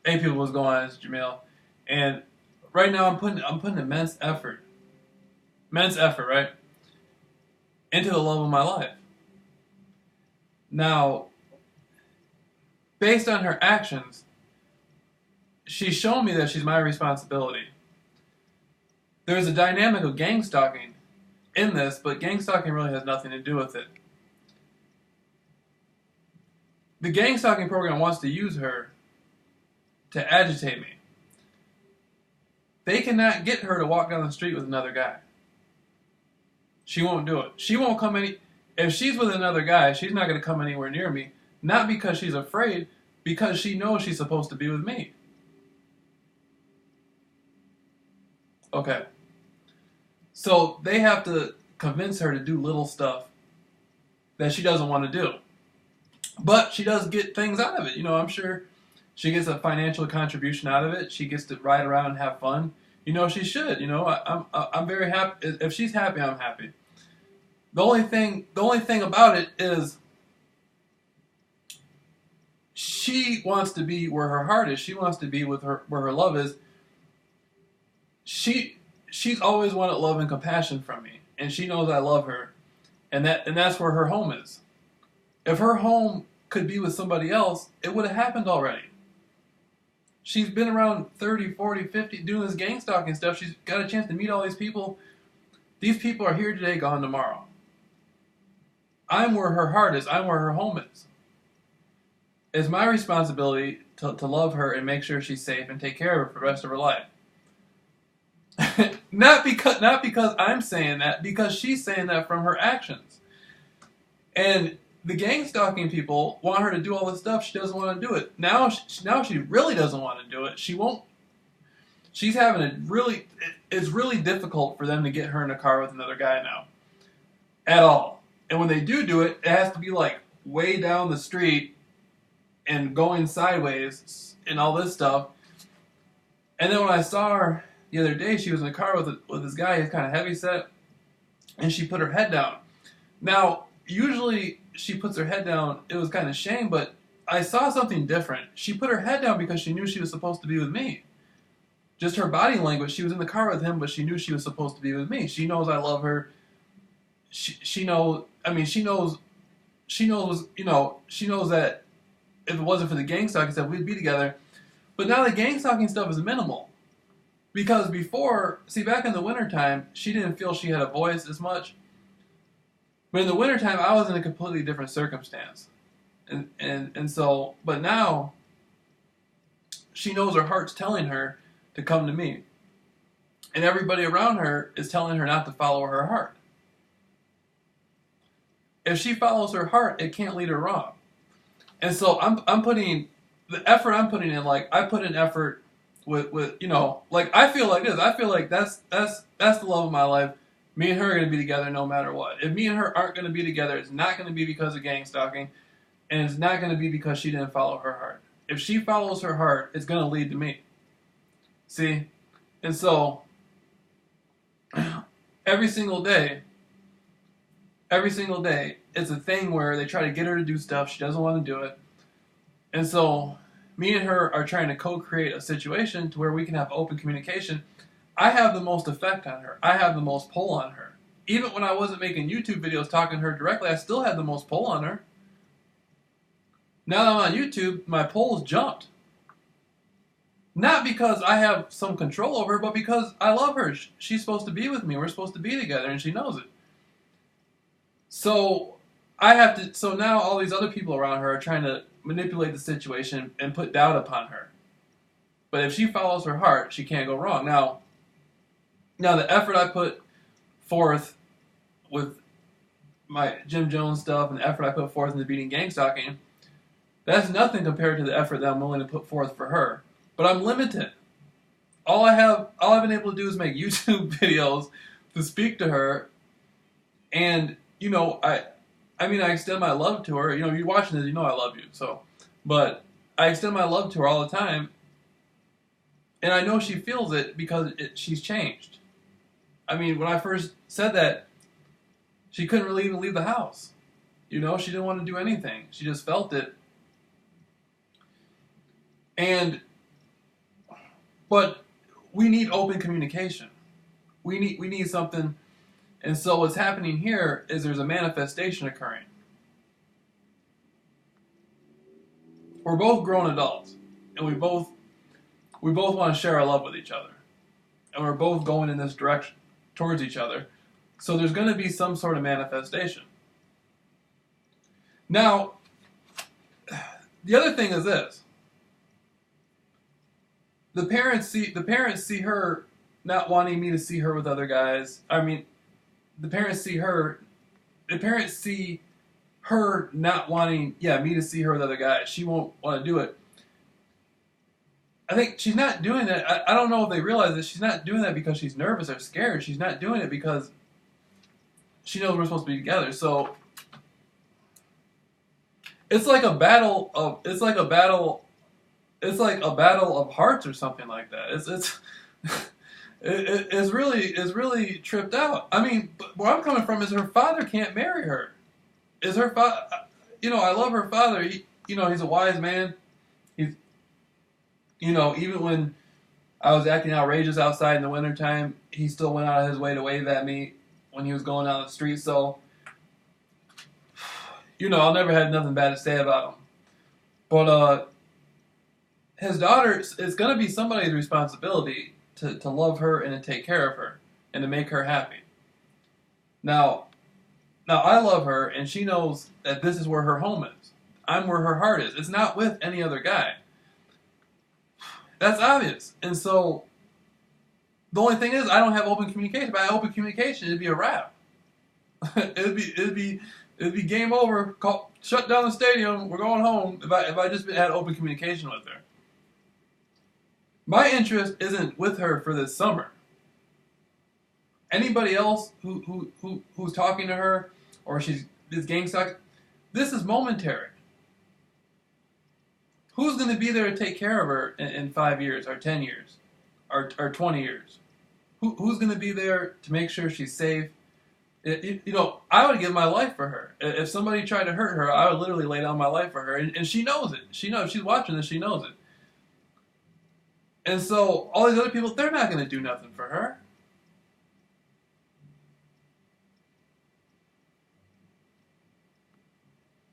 Hey people, what's going on? It's Jamil, and right now I'm putting immense effort, right, into the love of my life. Now, based on her actions, she's shown me that she's my responsibility. There's a dynamic of gang stalking in this, but gang stalking really has nothing to do with it. The gang stalking program wants to use her to agitate me. They cannot get her to walk down the street with another guy. She won't do it. She won't come any. If she's with another guy, she's not going to come anywhere near me. Not because she's afraid, because she knows she's supposed to be with me. Okay. So they have to convince her to do little stuff that she doesn't want to do. But she does get things out of it. I'm sure she gets a financial contribution out of it. She gets to ride around and have fun. She should. I'm very happy. If she's happy, I'm happy. The only thing about it is she wants to be where her heart is. She wants to be with her where her love is. She's always wanted love and compassion from me, and she knows I love her, and that's where her home is. If her home could be with somebody else, it would have happened already. She's been around 30, 40, 50 doing this gang stalking stuff. She's got a chance to meet all these people. These people are here today, gone tomorrow. I'm where her heart is. I'm where her home is. It's my responsibility to love her and make sure she's safe and take care of her for the rest of her life. not because I'm saying that, because she's saying that from her actions. And the gang stalking people want her to do all this stuff. She doesn't want to do it. Now she really doesn't want to do it. She won't. She's having it's really difficult for them to get her in a car with another guy now. At all. And when they do it, it has to be like way down the street and going sideways and all this stuff. And then when I saw her the other day, she was in a car with this guy who's kind of heavyset, and she put her head down. Now, usually she puts her head down, it was kind of shame, but I saw something different. She put her head down because she knew she was supposed to be with me. Just her body language, she was in the car with him, but she knew she was supposed to be with me. She knows I love her. She knows that if it wasn't for the gang stalking stuff, we'd be together. But now the gang stalking stuff is minimal. Because before, back in the wintertime, she didn't feel she had a voice as much. But in the wintertime, I was in a completely different circumstance. But now, she knows her heart's telling her to come to me. And everybody around her is telling her not to follow her heart. If she follows her heart, it can't lead her wrong. And so I'm putting the effort I'm putting in. Like I put in effort with like I feel like this. I feel like that's the love of my life. Me and her are going to be together no matter what. If me and her aren't going to be together, it's not going to be because of gang stalking, and it's not going to be because she didn't follow her heart. If she follows her heart, it's going to lead to me. See, and so every single day, it's a thing where they try to get her to do stuff. She doesn't want to do it. And so me and her are trying to co-create a situation to where we can have open communication. I have the most effect on her. I have the most pull on her. Even when I wasn't making YouTube videos talking to her directly, I still had the most pull on her. Now that I'm on YouTube, my polls jumped. Not because I have some control over her, but because I love her. She's supposed to be with me. We're supposed to be together, and she knows it. So so now all these other people around her are trying to manipulate the situation and put doubt upon her. But if she follows her heart, she can't go wrong. Now the effort I put forth with my Jim Jones stuff and the effort I put forth into beating gang stalking, that's nothing compared to the effort that I'm willing to put forth for her. But I'm limited. All I've been able to do is make YouTube videos to speak to her, and I extend my love to her. If you're watching this, I love you. But I extend my love to her all the time, and I know she feels it because she's changed. When I first said that, she couldn't really even leave the house. She didn't want to do anything. She just felt it. And But we need open communication. We need something. And so what's happening here is there's a manifestation occurring. We're both grown adults, and we both want to share our love with each other, and we're both going in this direction towards each other. So there's going to be some sort of manifestation. Now, the other thing is this: the parents see her not wanting me to see her with other guys. I mean, the parents see her. The parents see her not wanting, me to see her with other guys. She won't want to do it. I think she's not doing that. I don't know if they realize that she's not doing that because she's nervous or scared. She's not doing it because she knows we're supposed to be together. So it's like a battle of hearts or something like that. It's really tripped out. I mean, where I'm coming from is her father can't marry her. Is her father? I love her father. He's a wise man. He's, even when I was acting outrageous outside in the wintertime, he still went out of his way to wave at me when he was going down the street. So, I'll never have nothing bad to say about him. But his daughter, it's going to be somebody's responsibility to love her and to take care of her and to make her happy. Now, I love her, and she knows that this is where her home is. I'm where her heart is. It's not with any other guy. That's obvious. And so, the only thing is, I don't have open communication. If I had open communication, it'd be a wrap. it'd be game over. Shut down the stadium. We're going home. If I just had open communication with her. My interest isn't with her for this summer. Anybody else who's talking to her, or she's this gang stuck, this is momentary. Who's going to be there to take care of her in 5 years, or 10 years, or 20 years? Who's going to be there to make sure she's safe? I would give my life for her. If somebody tried to hurt her, I would literally lay down my life for her, and she knows it. She knows. If she's watching this, she knows it. And so all these other people, they're not going to do nothing for her.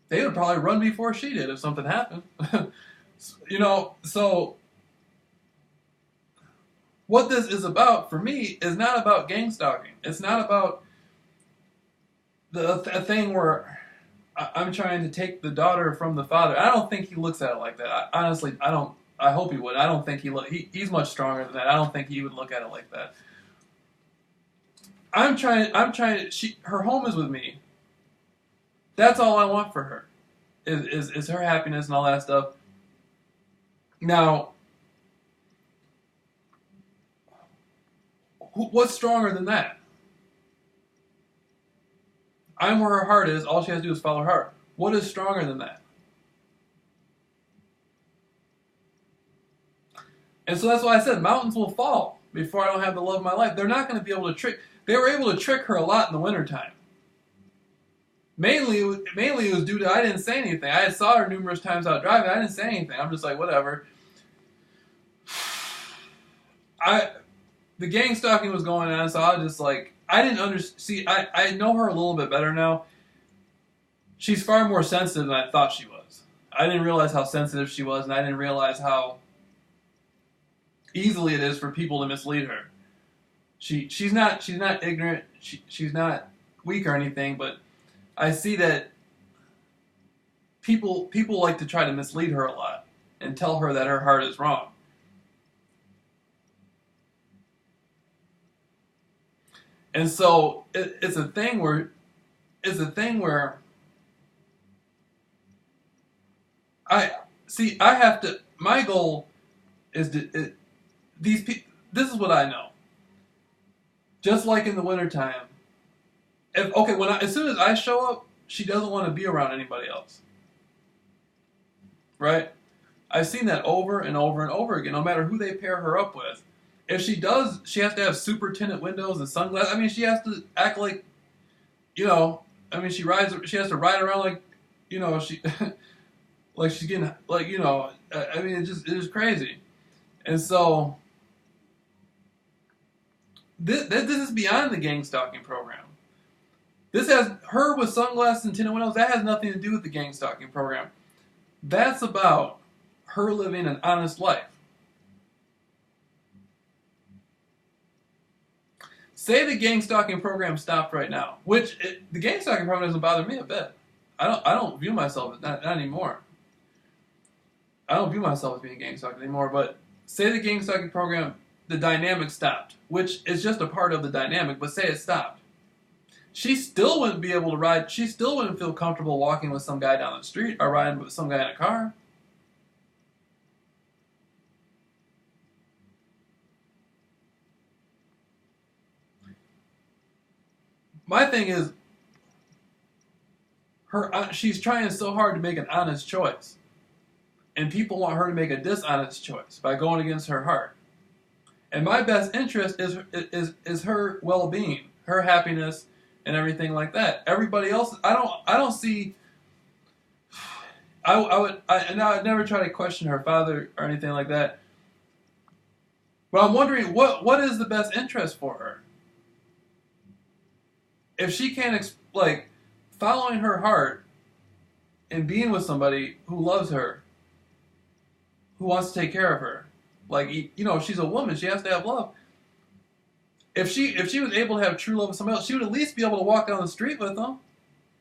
They would probably run before she did if something happened. So what this is about for me is not about gang stalking. It's not about a thing where I'm trying to take the daughter from the father. I don't think he looks at it like that. Honestly, I don't. I hope he would. I don't think he's much stronger than that. I don't think he would look at it like that. I'm trying. Her home is with me. That's all I want for her, is her happiness and all that stuff. Now, what's stronger than that? I'm where her heart is. All she has to do is follow her heart. What is stronger than that? And so that's why I said mountains will fall before I don't have the love of my life. They're not going to be able to trick. They were able to trick her a lot in the wintertime. Mainly it was due to I didn't say anything. I saw her numerous times out driving. I didn't say anything. I'm just like, whatever. The gang stalking was going on, so I was just like, I didn't understand. See, I know her a little bit better now. She's far more sensitive than I thought she was. I didn't realize how sensitive she was, and I didn't realize how easily it is for people to mislead her. She's not ignorant. She's not weak or anything, but I see that people like to try to mislead her a lot and tell her that her heart is wrong. And so it's a thing where I have to. My goal is to these people. This is what I know. Just like in the wintertime, as soon as I show up, she doesn't want to be around anybody else. Right? I've seen that over and over and over again. No matter who they pair her up with, if she does, she has to have super tinted windows and sunglasses. I mean, she has to act like, she has to ride around like, she, like she's getting, like, I mean, it is crazy. And so, this is beyond the gang stalking program. This has her with sunglasses and tinted windows. That has nothing to do with the gang stalking program. That's about her living an honest life. Say the gang stalking program stopped right now, which the gang stalking program doesn't bother me a bit. I don't view myself as not anymore. I don't view myself as being gang stalked anymore. But say the gang stalking program, the dynamic stopped, which is just a part of the dynamic. But say it stopped, she still wouldn't be able to ride. She still wouldn't feel comfortable walking with some guy down the street or riding with some guy in a car. My thing is, she's trying so hard to make an honest choice, and people want her to make a dishonest choice by going against her heart. And my best interest is her well-being, her happiness, and everything like that. Everybody else, I don't see. And I would never try to question her father or anything like that. But I'm wondering what is the best interest for her? If she can't following her heart and being with somebody who loves her, who wants to take care of her, she's a woman, she has to have love. If she was able to have true love with somebody else, she would at least be able to walk down the street with them.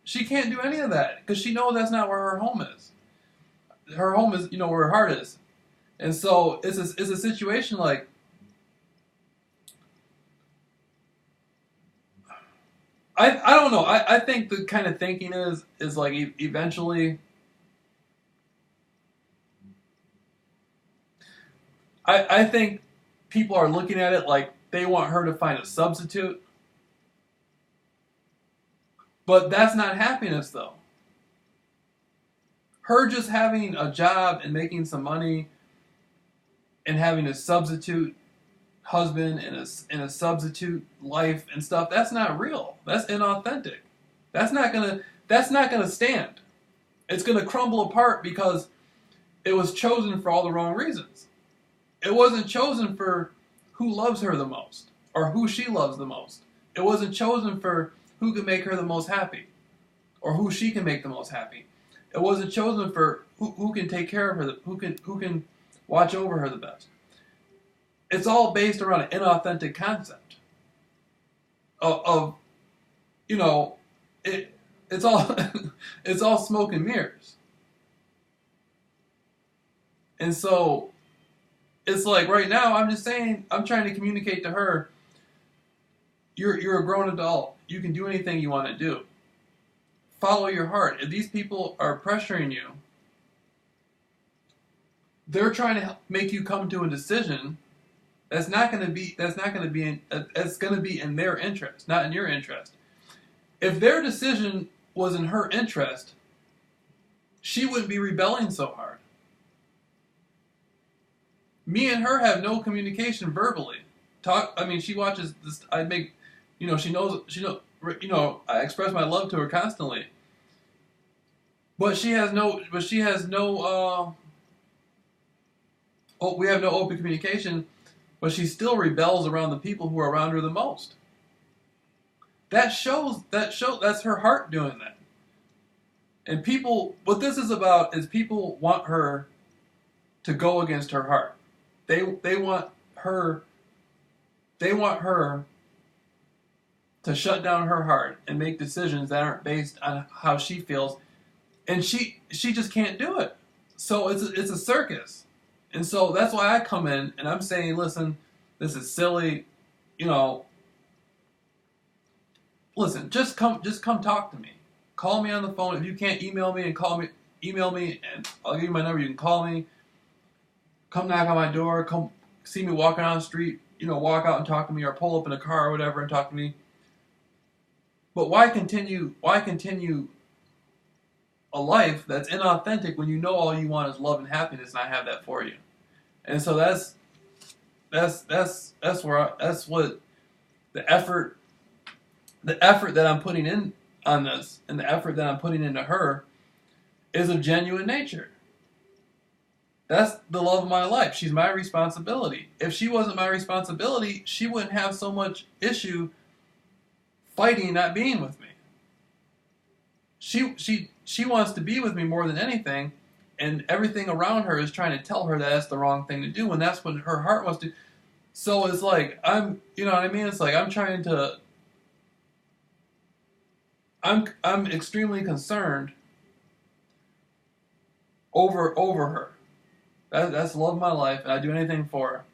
She can't do any of that because she knows that's not where her home is. Her home is, where her heart is. And so it's a situation like, I don't know. I think the kind of thinking is like eventually. I think people are looking at it like they want her to find a substitute. But that's not happiness, though. Her just having a job and making some money and having a substitute husband and a substitute life and stuff, that's not real. That's inauthentic. That's not gonna stand. It's gonna crumble apart because it was chosen for all the wrong reasons. It wasn't chosen for who loves her the most or who she loves the most. It wasn't chosen for who can make her the most happy or who she can make the most happy. It wasn't chosen for who can take care of her, who can watch over her the best. It's all based around an inauthentic concept of it's all it's all smoke and mirrors. And so it's like right now I'm just saying, I'm trying to communicate to her, you're a grown adult. You can do anything you want to do. Follow your heart. If these people are pressuring you, they're trying to make you come to a decision that's going to be in their interest, not in your interest. If their decision was in her interest, she wouldn't be rebelling so hard. Me and her have no communication verbally. She watches this. I express my love to her constantly. But we have no open communication, but she still rebels around the people who are around her the most. That's her heart doing that. And what this is about is people want her to go against her heart. They want her to shut down her heart and make decisions that aren't based on how she feels, and she just can't do it. So it's a circus. And so that's why I come in and I'm saying, listen, this is silly, listen, just come talk to me. Call me on the phone. If you can't email me, email me and I'll give you my number. You can call me. Come knock on my door. Come see me walking down the street. Walk out and talk to me, or pull up in a car or whatever and talk to me. But why continue a life that's inauthentic when you know all you want is love and happiness, and I have that for you? And so that's what the effort that I'm putting in on this, and the effort that I'm putting into her, is of genuine nature. That's the love of my life. She's my responsibility. If she wasn't my responsibility, she wouldn't have so much issue fighting not being with me. She wants to be with me more than anything, and everything around her is trying to tell her that that's the wrong thing to do, and that's what her heart wants to. So it's like you know what I mean? It's like I'm extremely concerned over her. That's the love of my life, and I do anything for her,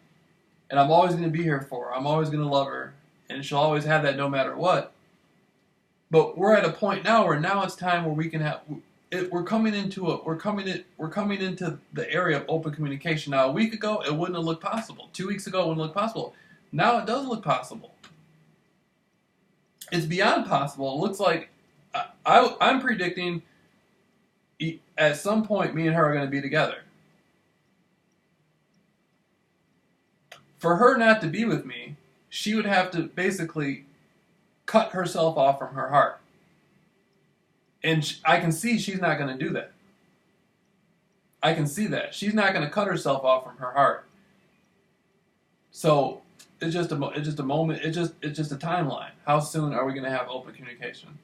and I'm always going to be here for her. I'm always going to love her, and she'll always have that no matter what. But we're at a point now where now it's time where we can have. We're coming into the area of open communication. Now, a week ago, it wouldn't have looked possible. 2 weeks ago, it wouldn't look possible. Now, it does look possible. It's beyond possible. It looks like I'm predicting at some point, me and her are going to be together. For her not to be with me, she would have to basically cut herself off from her heart. And I can see she's not going to do that. I can see that. She's not going to cut herself off from her heart. So it's just a moment. It's just a timeline. How soon are we going to have open communication?